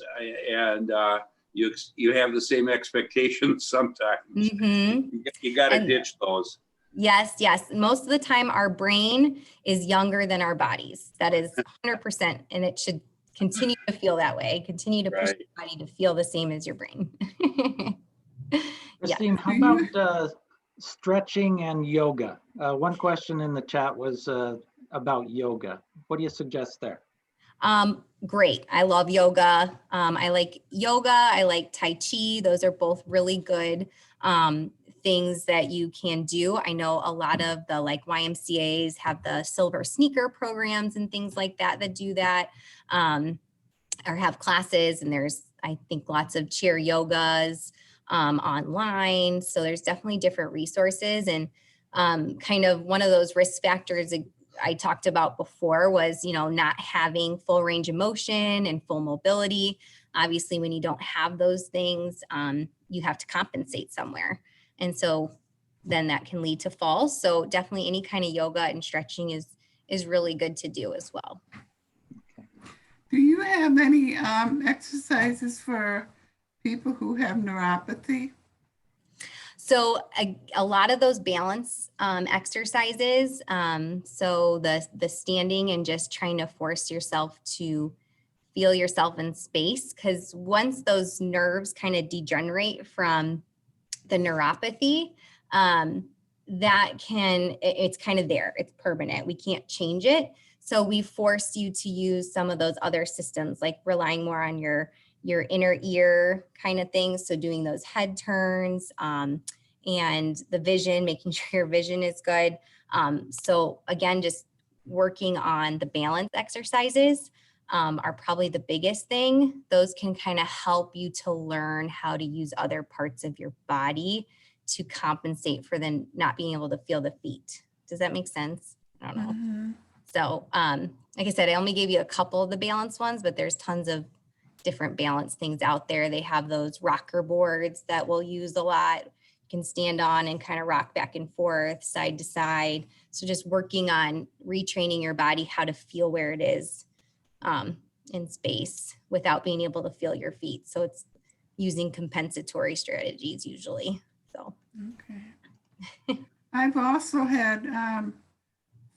And you have the same expectations sometimes.
Mm-hmm.
You got to ditch those.
Yes, yes. Most of the time our brain is younger than our bodies. That is 100%. And it should continue to feel that way. Continue to push your body to feel the same as your brain.
Kristine, how about stretching and yoga? One question in the chat was about yoga. What do you suggest there?
Great. I love yoga. I like yoga. I like Tai Chi. Those are both really good things that you can do. I know a lot of the like YMCAs have the silver sneaker programs and things like that that do that, or have classes. And there's, I think, lots of chair yogas online. So there's definitely different resources. And kind of one of those risk factors I talked about before was, you know, not having full range of motion and full mobility. Obviously, when you don't have those things, you have to compensate somewhere. And so then that can lead to falls. So definitely any kind of yoga and stretching is really good to do as well.
Do you have any exercises for people who have neuropathy?
So a lot of those balance exercises, so the standing and just trying to force yourself to feel yourself in space, because once those nerves kind of degenerate from the neuropathy, that it's kind of there, it's permanent, we can't change it. So we forced you to use some of those other systems, like relying more on your inner ear kind of things. So doing those head turns, and the vision, making sure your vision is good. So again, just working on the balance exercises are probably the biggest thing. Those can kind of help you to learn how to use other parts of your body to compensate for the not being able to feel the feet. Does that make sense? I don't know.
Mm-hmm.
So like I said, I only gave you a couple of the balance ones, but there's tons of different balance things out there. They have those rocker boards that we'll use a lot. You can stand on and kind of rock back and forth, side to side. So just working on retraining your body how to feel where it is in space without being able to feel your feet. So it's using compensatory strategies usually. So
Okay. I've also had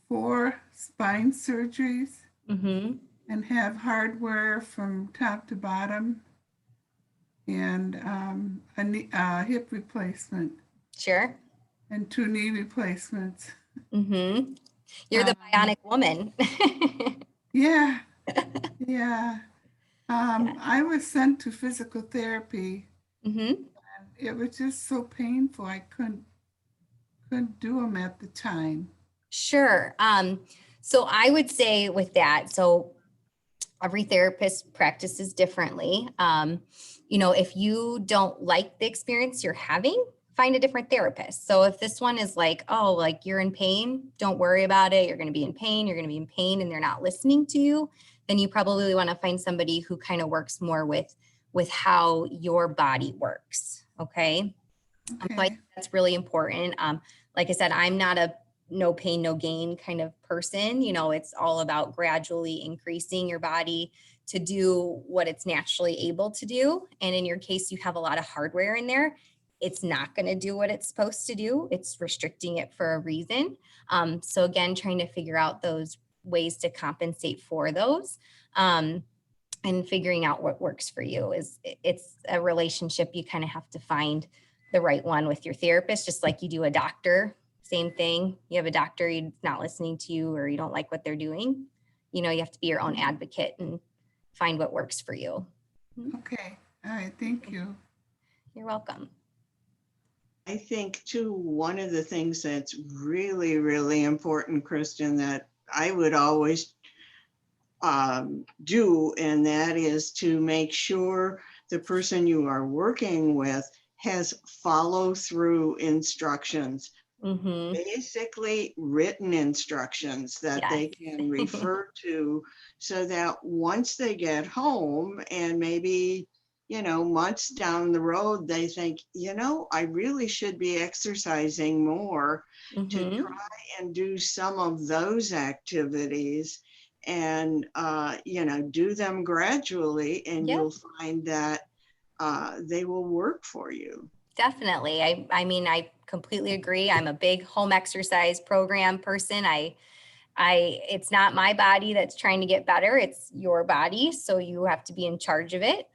4 spine surgeries and have hardware from top to bottom and a hip replacement.
Sure.
And 2 knee replacements.
You're the bionic woman.
Yeah. Yeah. I was sent to physical therapy. And it was just so painful. I couldn't do them at the time.
Sure. So I would say with that, so every therapist practices differently. You know, if you don't like the experience you're having, find a different therapist. So if this one is like, oh, like you're in pain, don't worry about it. You're going to be in pain. You're going to be in pain and they're not listening to you. Then you probably want to find somebody who kind of works more with how your body works. Okay. So I think that's really important. Like I said, I'm not a no pain, no gain kind of person. You know, it's all about gradually increasing your body to do what it's naturally able to do. And in your case, you have a lot of hardware in there. It's not going to do what it's supposed to do. It's restricting it for a reason. So again, trying to figure out those ways to compensate for those. And figuring out what works for you it's a relationship. You kind of have to find the right one with your therapist, just like you do a doctor. Same thing. You have a doctor, he's not listening to you or you don't like what they're doing. You know, you have to be your own advocate and find what works for you.
Okay. All right. Thank you.
You're welcome.
I think too, one of the things that's really, really important, Kristen, that I would always do, and that is to make sure the person you are working with has follow through instructions, basically written instructions that they can refer to, so that once they get home and maybe, you know, months down the road, they think, you know, I really should be exercising more, to try and do some of those activities and, you know, do them gradually, and you'll find that they will work for you.
Definitely. I mean, I completely agree. I'm a big home exercise program person. It's not my body that's trying to get better. It's your body. So you have to be in charge of it.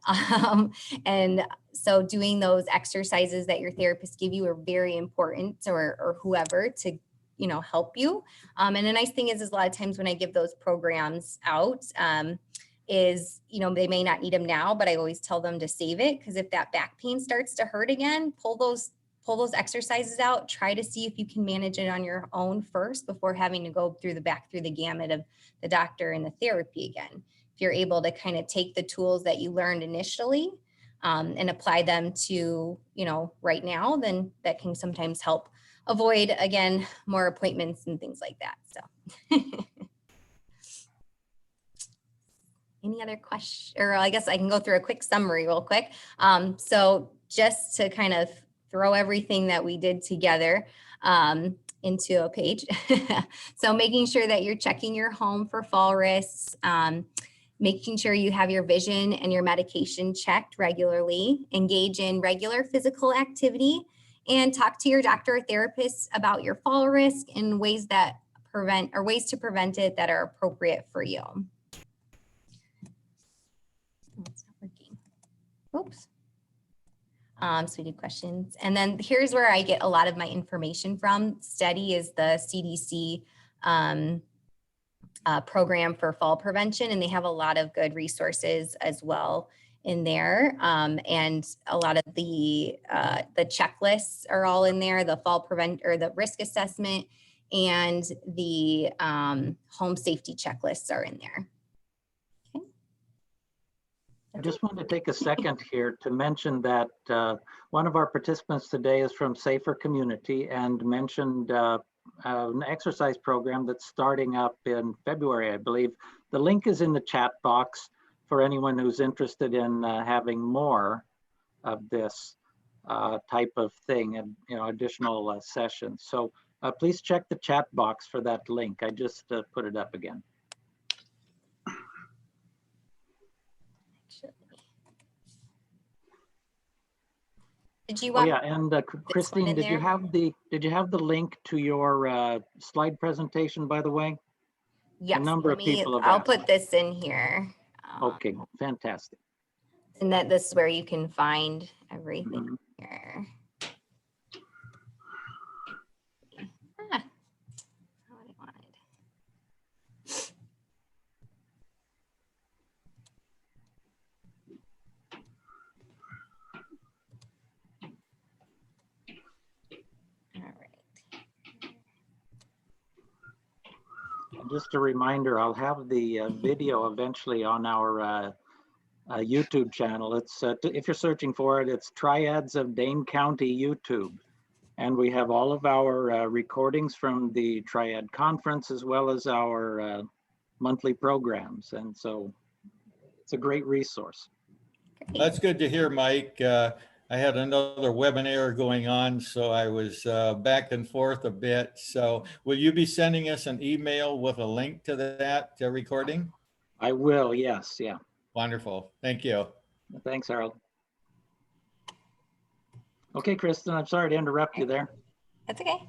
And so doing those exercises that your therapist give you are very important, or whoever, to, you know, help you. And the nice thing is a lot of times when I give those programs out, is, you know, they may not need them now, but I always tell them to save it, because if that back pain starts to hurt again, pull those exercises out, try to see if you can manage it on your own first before having to go through the gamut of the doctor and the therapy again. If you're able to kind of take the tools that you learned initially and apply them to, you know, right now, then that can sometimes help avoid, again, more appointments and things like that. So any other questions? Or I guess I can go through a quick summary real quick. So just to kind of throw everything that we did together into a page. So making sure that you're checking your home for fall risks, making sure you have your vision and your medication checked regularly, engage in regular physical activity, and talk to your doctor or therapist about your fall risk and ways to prevent it that are appropriate for you. It's not working. Oops. So we did questions. And then here's where I get a lot of my information from. STEADY is the CDC program for fall prevention, and they have a lot of good resources as well in there. And a lot of the checklists are all in there, the fall prevent or the risk assessment and the home safety checklists are in there. Okay.
I just want to take a second here to mention that one of our participants today is from Safer Community and mentioned an exercise program that's starting up in February, I believe. The link is in the chat box for anyone who's interested in having more of this type of thing and additional sessions. So please check the chat box for that link. I just put it up again.
Did you want?
Oh, yeah, and Kristine, did you have the link to your slide presentation, by the way?
Yes.
A number of people have
I'll
asked.
put this in here.
Okay, fantastic.
And that this is where you can find everything here. Ah, not what I wanted. All right.
And just a reminder, I'll have the video eventually on our YouTube channel. It's if you're searching for it, it's Triads of Dane County YouTube. And we have all of our recordings from the Triad Conference as well as our monthly programs. And so it's a great resource.
That's good to hear, Mike. I had another webinar going on, so I was back and forth a bit. So will you be sending us an email with a link to that recording?
I will, yes, yeah.
Wonderful. Thank you.
Thanks, Harold. Okay, Kristen, I'm sorry to interrupt you there.
That's okay.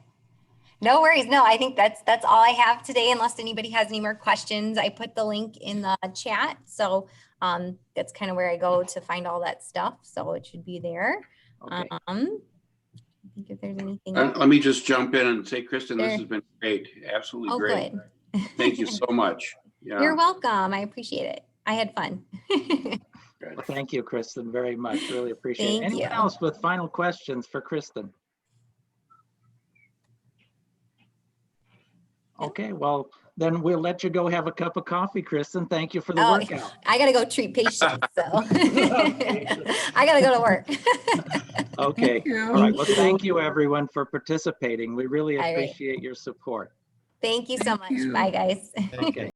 No worries. No, I think that's all I have today, unless anybody has any more questions. I put the link in the chat. So that's kind of where I go to find all that stuff. So it should be there.
Okay.
I think if there's anything.
Let me just jump in and say, Kristen,
Sure.
this has been great. Absolutely great.
Good.
Thank you so much. Yeah.
You're welcome. I appreciate it. I had fun.
Well, thank you, Kristen, very much. Really appreciate it.
Thank
Anyone
you.
else with final questions for Kristen? Okay, well, then we'll let you go have a cup of coffee, Kristen. Thank you for the workout.
I got to go treat patients. So I got to go to work.
Okay.
Thank you.
All right. Well, thank you, everyone, for participating. We really
All right.
appreciate your support.
Thank you so
Thank
much.
you.
Bye, guys.
Thank you.
Okay.